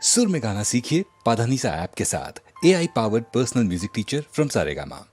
सुर में गाना सीखिए पाधानीसा ऐप के साथ। AI powered personal music teacher from Saregama.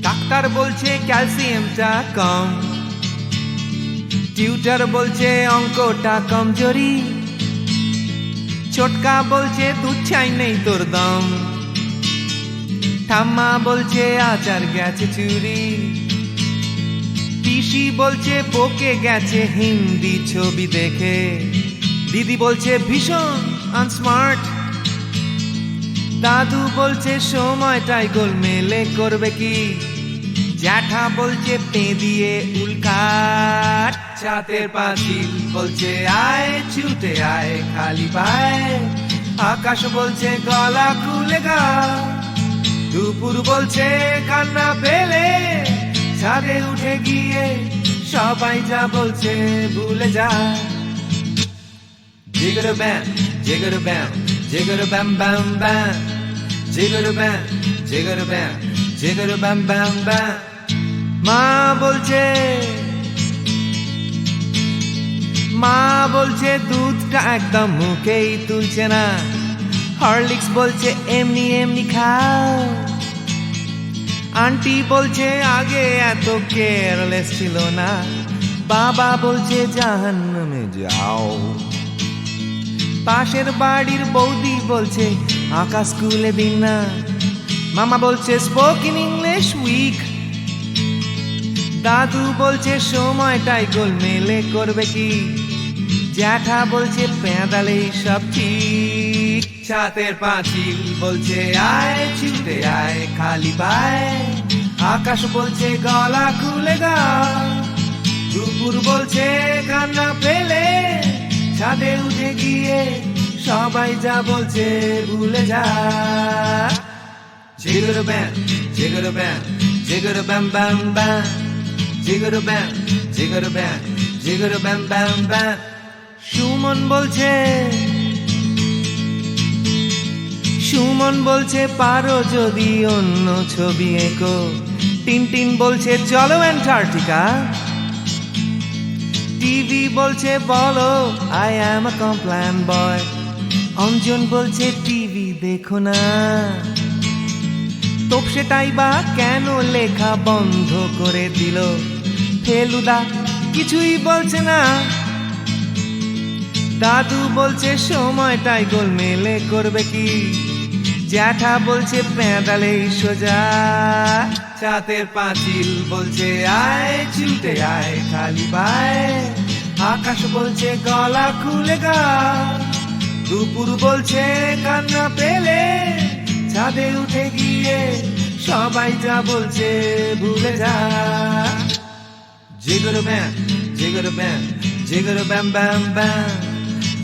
Doctor বলছে ক্যালসিয়ামটা কম, টিউটার বলছে অঙ্কটা কমজোরি, ছোটকা বলছে দুধ চাই নেই তোর দম, ঠাম্মা বলছে আচার গেছে চুরি, পিসি বলছে পকে গেছে হিন্দি ছবি দেখে, দিদি বলছে ভীষণ আনস্মার্ট, দাদু বলছে সময়টাই গোলমেলে করবে কি, জ্যাঠা বলছে পে দিয়ে উল্কাট, চাঁদের পাঁচিল বলছে আয় ছুটে আয় খালি পায়, আকাশ বলছে গলা খুলে গা, দুপুর বলছে কান্না পেলে ছাদে উঠে গিয়ে সবাই যা বলছে ভুলে যা। জিগর ব্যাম জিগর ব্যাম জিগর ব্যাম ব্যাম ব্যাম, জিগর ব্যাম জিগর ব্যাম জিগর ব্যাম ব্যাম ব্যাম। মা বলছে দুধটা একদম মুখেই তুলছে না, হরলিক্স বলছে এমনি এমনি খাও, আন্টি বলছে আগে এত কেয়ারলেস ছিল না, বাবা বলছে জাহান্নামে যাও, পাশের বাড়ির বৌদি বলছে আঁকা স্কুলে দিন না, মামা বলছে স্পোকেন ইংলিশ উইক, দাদু বলছে সময়টাই গোলমেলে করবে কি, জ্যাঠা বলছে পেঁদালেই সব ঠিক, ছাতের পাঁচিল বলছে আয় ছুটে আয় খালি পায়, আকাশ বলছে গলা খুলে গা, দুপুর বলছে কান্না পেলে ছাদে উঠে গিয়ে সবাই যা বলছে ভুলে যা। জিগর ব্যাম জিগর ব্যাম Jigger bam bam bam, jigger bam, jigger bam, jigger bam bam bam. Suman বলছে, সুমন বলছে পারো যদি অন্য ছবি এঁকো। টিনটিন বলছে চলো অ্যান্টার্কটিকা। টিভি বলছে বলো আই অ্যাম আ কমপ্ল্যান বয়। অঞ্জন বলছে টিভি দেখো না। তোপসেটাই বা কেন লেখা বন্ধ করে দিল। ফেলুদা কিছুই বলছে না। দাদু বলছে সময়টাই গোলমেলে করবে কি। জ্যাঠা বলছে পেঁদালেই সোজা। চাঁদের পাঁচিল বলছে আয় ছুটে আয় খালি পায়। আকাশ বলছে গলা খুলে গা। দুপুর বলছে কান্না পেলে ছাদে উঠে গিয়ে সবাই যা বলছে ভুলে যা। Jigger bam, jigger bam, jigger bam bam bam,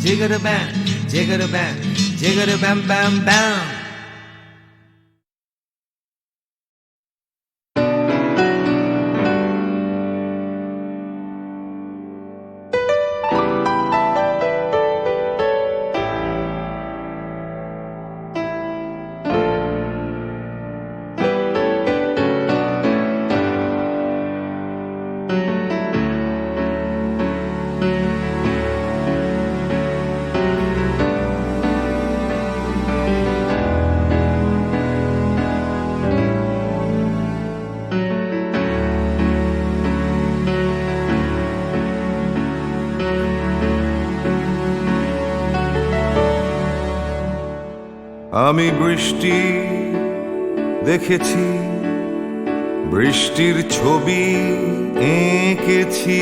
jigger bam, jigger bam, jigger bam bam bam. আমি বৃষ্টি দেখেছি, বৃষ্টির ছবি এঁকেছি।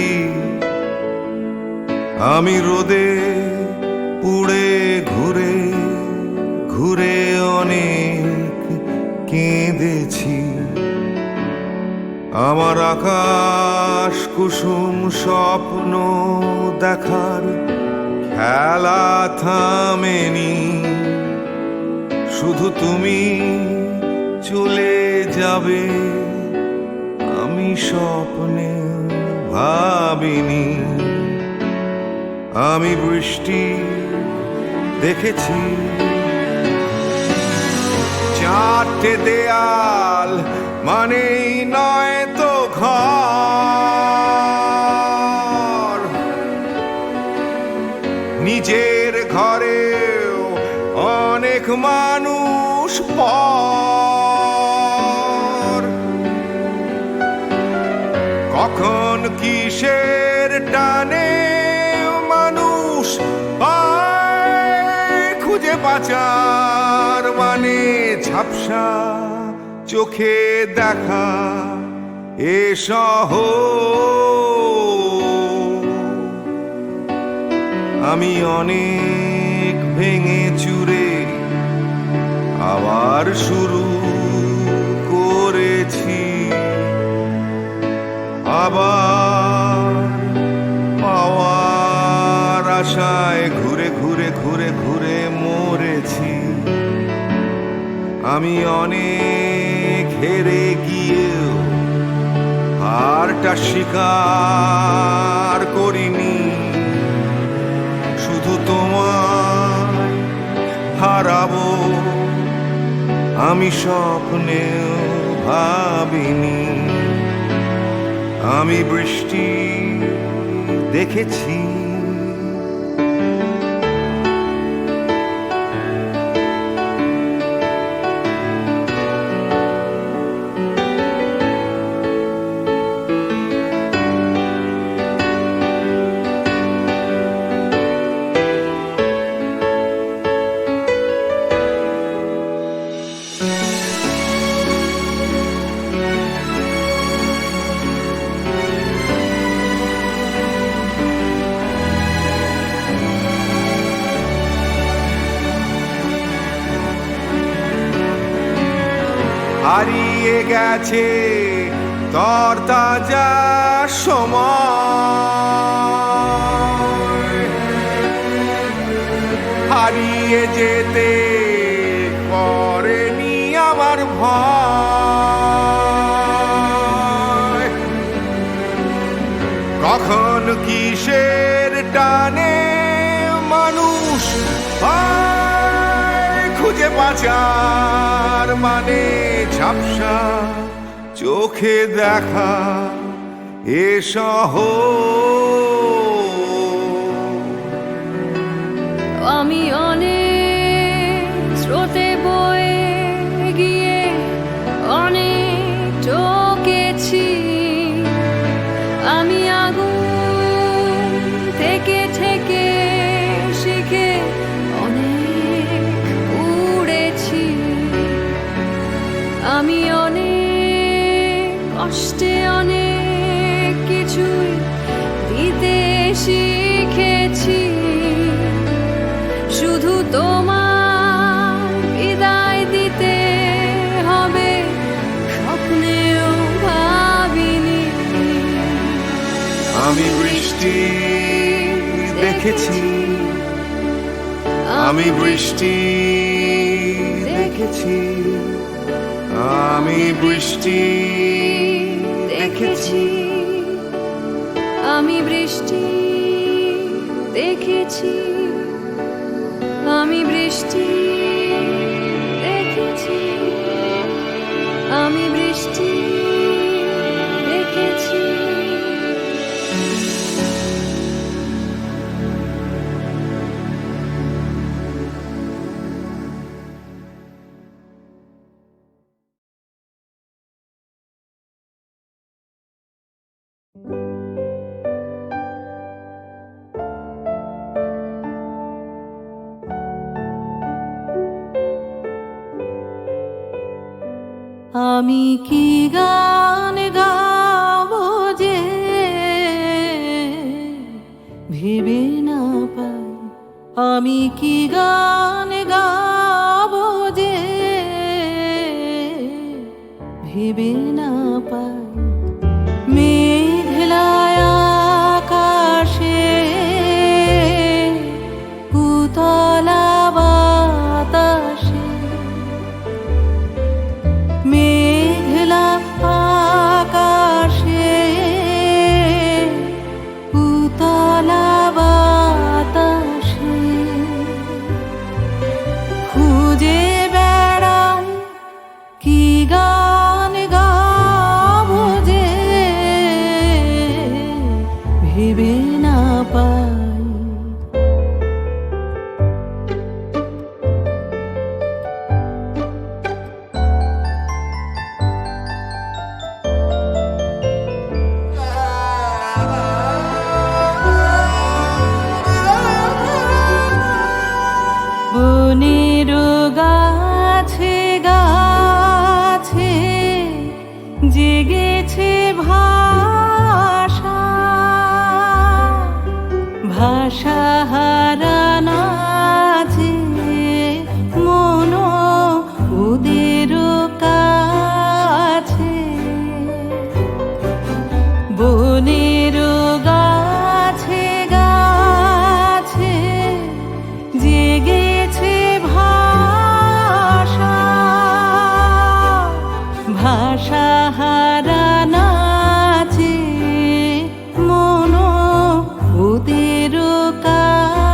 আমি রোদে পুড়ে ঘুরে ঘুরে অনেক কেঁদেছি। আমার আকাশ কুসুম স্বপ্ন দেখার খেলা থামেনি। শুধু তুমি চলে যাবে আমি স্বপ্নে ভাবিনি। আমি বৃষ্টি দেখেছি, চারটে দেয়াল মানেই নয় তো ঘর। নিজের ঘরেও অনেক মানুষ পর। কখন কিসের টানে মানুষ পায় খুঁজে বাঁচার মানে। ঝাপসা চোখে দেখা এ শহর। আমি অনেক ভেঙে চুরে আবার শুরু করেছি। আবার পাওয়ার আশায় ঘুরে ঘুরে ঘুরে ঘুরে মরেছি। আমি অনেক হেরে গিয়েও হারটা স্বীকার করিনি। শুধু তোমায় হারাবো আমি স্বপ্নেও ভাবিনি। আমি বৃষ্টি দেখেছি। হারিয়ে গেছে তরতাজা সময়। হারিয়ে যেতে করেনি আমার ভয়। কিসের টানে মানুষ পায় খুঁজে বাঁচার মানে ঝাপসা চোখে দেখা এ শহর। আমি অনেক স্রোতে বয়ে গিয়ে অনেক টকেছি, আমি আগুন থেকে থেকে শিখে অনেক উড়েছি, আমি অনেক কষ্টে অনেক কিছুই দিতে শিখেছি, শুধু তোমার বিদায় দিতে হবে স্বপ্নেও ভাবিনি। আমি বৃষ্টি দেখেছি, আমি বৃষ্টি দেখেছি, আমি বৃষ্টি দেখেছি, আমি বৃষ্টি দেখেছি, আমি বৃষ্টি দেখেছি, আমি বৃষ্টি দেখেছি। আমি কি গান গাবো যে ভেবে না পাই, আমি কি গান গাবো যে ভেবে না পাই, মেঘলায় আকাশে উতলা বাতাসে, মেঘলা আকাশে উতলা বাতাসে, খুঁজে বেড়াই কি গান গাবো যে ভেবে না পাই। বনের গাছে গাছে জেগেছে ভাষা, ভাষা হারানো আছে মন ওদের কাছে, বনের গাছে গাছে জেগেছে ভাষা, ভাষা হারানো আছে মন ওদের কাছে।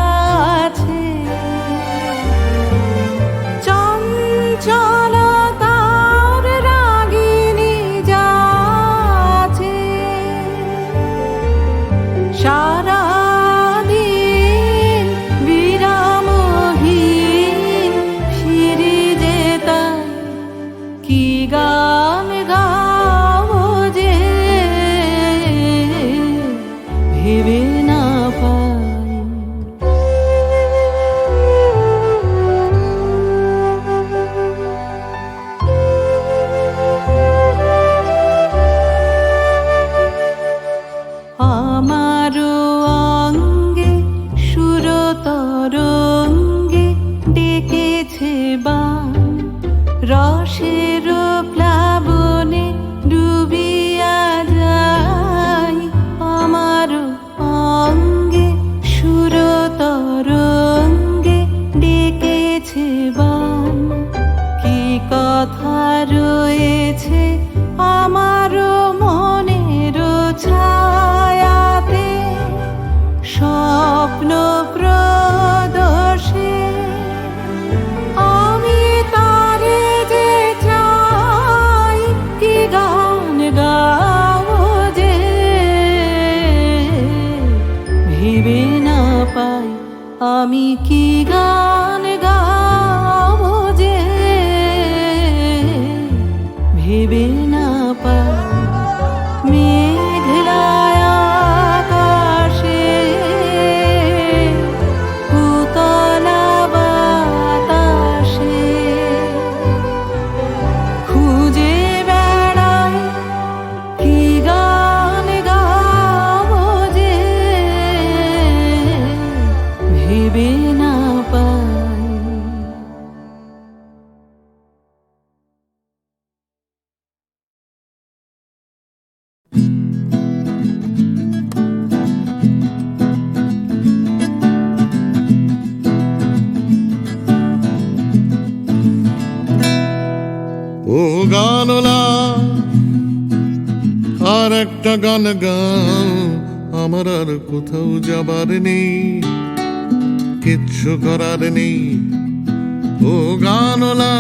আমি কি গান গাবো যে ভেবে না পাই মেঘলায় আকাশে উতলা বাতাসে খুঁজে বেড়াই কি গান গাবো যে ভেবে না পাই। ও গানলা আর একটা গান গাও, আমার আর কোথাও যাবার নেই, কিচ্ছু করার নেই। ও গানলা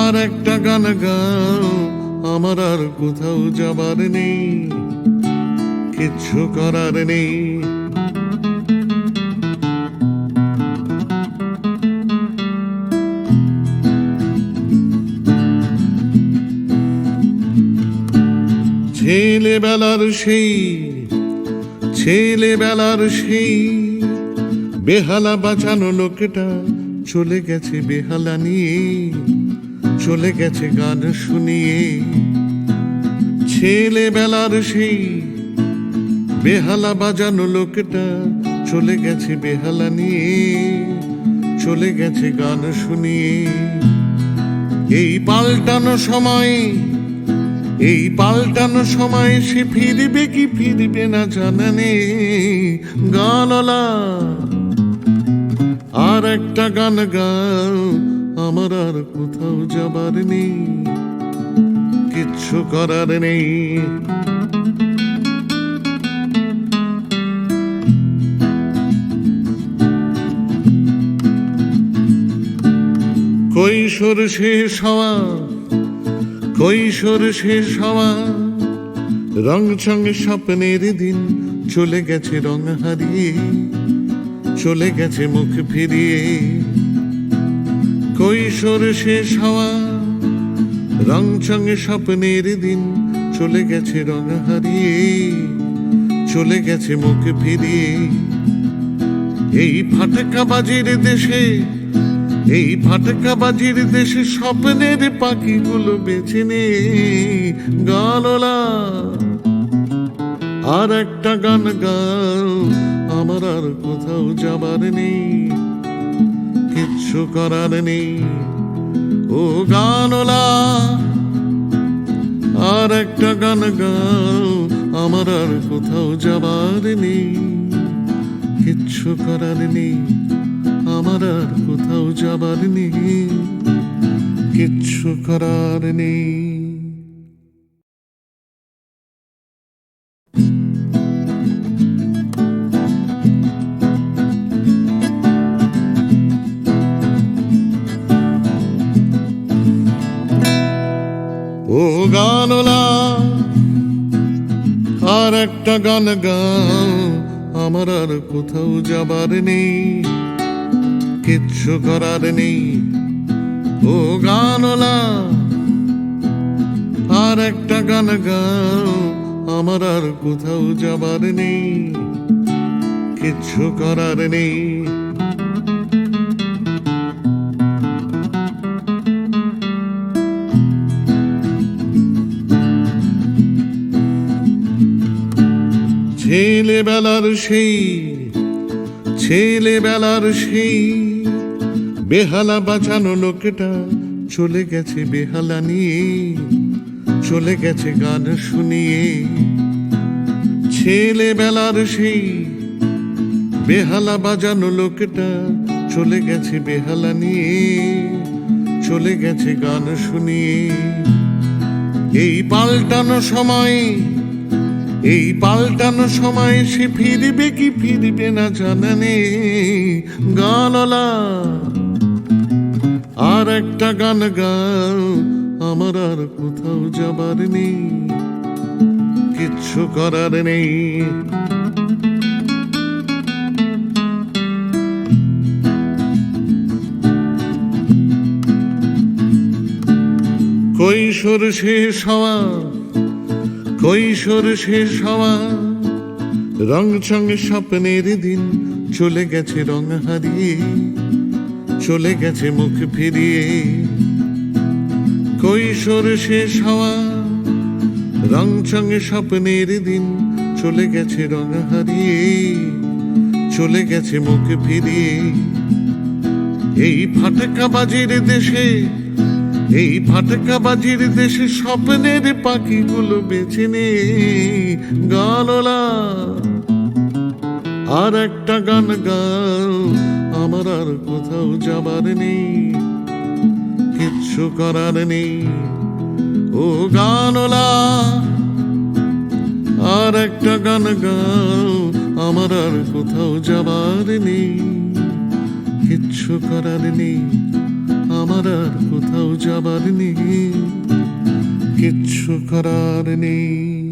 আর একটা গান গাও, আমার আর কোথাও যাবার নেই, কিচ্ছু করার নেই। ছেলেবেলার সেই বেহালা বাঁচানো লোকটা চলে গেছে বেহালা নিয়ে, চলে গেছে গান শুনিয়ে। ছেলেবেলার সেই বেহালা বাজানো লোকটা চলে গেছে বেহালা নিয়ে, চলে গেছে গান শুনিয়ে। এই পাল্টানো সময় সে ফিরবে কি ফিরবে না জানা নেই। গানলা আর একটা গান গাও, আমার আর কোথাও যাবার নেই, কিচ্ছু করার নেই। কৈশোর শেষ হওয়া রং সঙ্গে স্বপ্নের দিন চলে গেছে রং হারিয়ে, চলে গেছে মুখ ফিরিয়ে। কৈশোর শেষ হওয়া রং সঙ্গে স্বপ্নের দিন চলে গেছে রং হারিয়ে, চলে গেছে মুখ ফিরিয়ে। এই ফাটকাবাজির দেশে স্বপ্নের পাখিগুলো বেছে নে। গানলা আর একটা গান গাও, আমার আর কোথাও যাবার নেই, কিচ্ছু করার নেই। ও গানলা আর একটা গান গাও, আমার আর কোথাও যাবার নেই, কিচ্ছু করার নেই। আমার আর কোথাও যাবার নেই, কিচ্ছু করার নেই। ও গানলা আর একটা গান গাও, আমার আর কোথাও যাবার নেই, কিচ্ছু করার নেই। ও গানলা আর একটা গান গাও, আমার আর কোথাও যাবার নেই, কিচ্ছু করার নেই। ছেলেবেলার সেই বেহালা বাঁচানো লোকটা চলে গেছে বেহালা নিয়ে, চলে গেছে গান শুনিয়ে। ছেলেবেলার সেই বেহালা বাজানো লোকটা চলে গেছে বেহালা নিয়ে, চলে গেছে গান শুনিয়ে। এই পাল্টানো সময় সে ফিরবে কি ফিরবে না জানা নেই। গানলা আর একটা গান গাও, আমার আর কোথাও যাবার নেই, কিচ্ছু করার নেই। কৈশোর শেষ হওয়া, কৈশোর শেষ হওয়া, রং চং স্বপ্নের দিন চলে গেছে রং হারিয়ে, চলে গেছে মুখ ফিরিয়ে। কৈশোর শেষ হওয়া, রং চং স্বপ্নের দিন চলে গেছে রং হারিয়ে, চলে গেছে মুখ ফিরিয়ে। এই ফাটকা বাজির দেশে, এই ফাটকা বাজির দেশে স্বপ্নের পাখিগুলো বেছে নে গানলা। আর একটা গান গাও, আমার আর কোথাও যাবার নেই, কিচ্ছু করার নেই ও গানলা। আর একটা গান গাও, আমার আর কোথাও যাবার নেই, কিচ্ছু করার নেই, আমার আর কোথাও যাবার নেই, কিচ্ছু করার নেই।